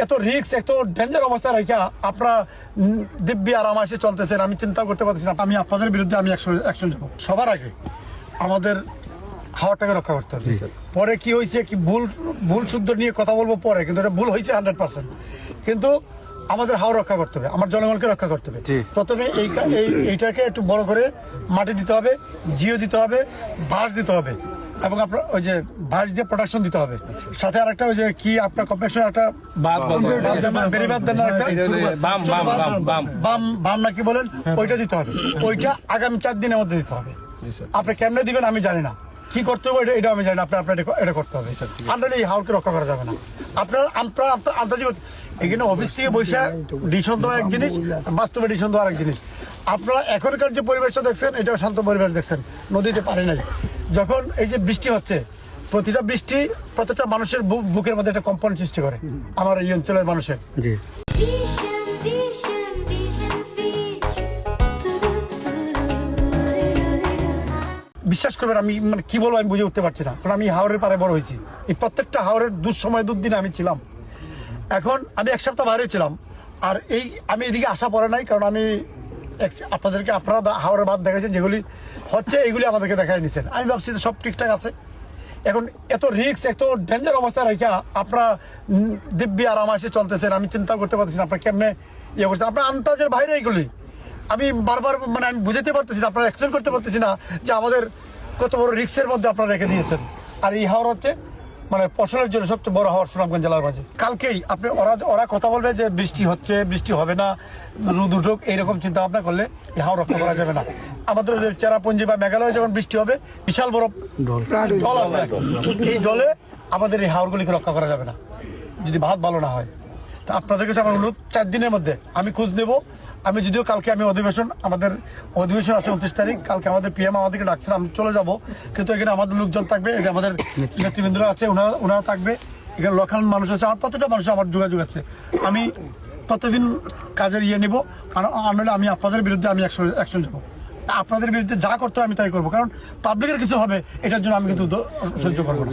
এত রিস্ক এত ডেঞ্জার অবস্থা রেখে আপনারা দিব্যি আরামাসে চলতেছেন, আমি চিন্তা করতে পারতেছি না। আমি আপনাদের বিরুদ্ধে আমি অ্যাকশন যাবো। সবার আগে আমাদের হাওয়াটাকে রক্ষা করতে হবে। পরে কি হয়েছে কি ভুল শুদ্ধ নিয়ে কথা বলবো পরে, কিন্তু এটা ভুল হয়েছে 100%, কিন্তু আমাদের হাওয়া রক্ষা করতে হবে, আমার জনগণকে রক্ষা করতে হবে। প্রথমে এইটাকে একটু বড় করে মাটি দিতে হবে, জিও দিতে হবে, বাঁশ দিতে হবে, এবং আপনার ওই যে বাঁশ দিয়ে প্রোডাকশন দিতে হবে। সাথে আর একটা ওই যে কি আপনার কম্পিটিশন একটা বাম নাকি বলেন, ওইটা দিতে হবে। ওইটা আগামী 4 দিনের মধ্যে দিতে হবে। আপনি কেমনে দিবেন আমি জানি না, কি করতে হবে এটা আমি জানি না। আপনার এটা করতে হবে। আন্দাজে এই হাওরকে রক্ষা করা যাবে না। আপনার আন্দাজি এখানে অফিস থেকে বসে ডিসিশন দেওয়া এক জিনিস, বাস্তবে ডিসিশন দেওয়া এক জিনিস। আপনারা এখনকার যে পরিবেশটা দেখছেন এটাও শান্ত পরিবেশ দেখছেন, নদীতে পারে নাই। যখন এই যে বৃষ্টি হচ্ছে, প্রতিটা বৃষ্টি প্রত্যেকটা মানুষের বুকের মধ্যে একটা কম্পন সৃষ্টি করে, আমার এই অঞ্চলের মানুষের। বিশ্বাস করবেন আমি মানে কি বলবো আমি বুঝে উঠতে পারছি না, কারণ আমি হাওরের পারে বড় হয়েছি। এই প্রত্যেকটা হাওরের দুঃসময় দুর্দিনে আমি ছিলাম। এখন আমি 1 সপ্তাহ বাইরে ছিলাম, আর আমি এদিকে আসা পড়ে নাই, কারণ আমি আপনারা হাওরের বাদ দেখাচ্ছেন যেগুলি হচ্ছে, এইগুলি আমাদেরকে দেখাই নিচ্ছেন। আমি ভাবছি সব ঠিকঠাক আছে। এখন এত রিস্ক এত ডেঞ্জার অবস্থা রেখে আপনারা দিব্যি আরামাসে চলতেছেন, আমি চিন্তা করতে পারতেছি না আপনারা কেমনে ইয়ে করছেন। আপনার আন্দাজের বাইরে এইগুলি আমি বারবার মানে আমি বুঝাতে পারতেছি না, আপনারা এক্সপ্লেন করতে পারতেছি না যে আমাদের কত বড় রিস্কের মধ্যে আপনারা রেখে দিয়েছেন। আর এই হাওর হচ্ছে মানে ফসলের জন্য সবচেয়ে বড় হাওর সুনামগঞ্জ জেলার মাঝে। কালকেই আপনি ওরা কথা বলবে যে বৃষ্টি হচ্ছে, বৃষ্টি হবে না, রোদ উঠুক, এইরকম চিন্তা ভাবনা করলে এই হাওর রক্ষা করা যাবে না। আমাদের চেরাপুঞ্জি বা মেঘালয়ে যখন বৃষ্টি হবে, বিশাল বড় ঢল হবে, এই ঢলে আমাদের এই হাওরগুলিকে রক্ষা করা যাবে না যদি ভালো না হয়। তা আপনাদের কাছে আমার অনুরোধ, 4 দিনের মধ্যে আমি খোঁজ নেব। আমি যদিও কালকে আমাদের অধিবেশন আছে 29 তারিখ, কালকে আমাদের পিএম আমাদেরকে ডাকছেন, আমি চলে যাব, কিন্তু এখানে আমাদের লোকজন থাকবে, আমাদের নেতৃবৃন্দরা আছে, ওনারা থাকবে, এখানে লোকাল মানুষ আছে, আমার প্রত্যেকটা মানুষের আমার যোগাযোগ আছে। আমি প্রতিদিন কাজের নিব, কারণ আনলে আমি আপনাদের বিরুদ্ধে আমি অ্যাকশন যাবো। আপনাদের বিরুদ্ধে যা করতে হয় আমি তাই করবো, কারণ পাবলিকের কিছু হবে এটার জন্য আমি কিন্তু সহ্য করবো না।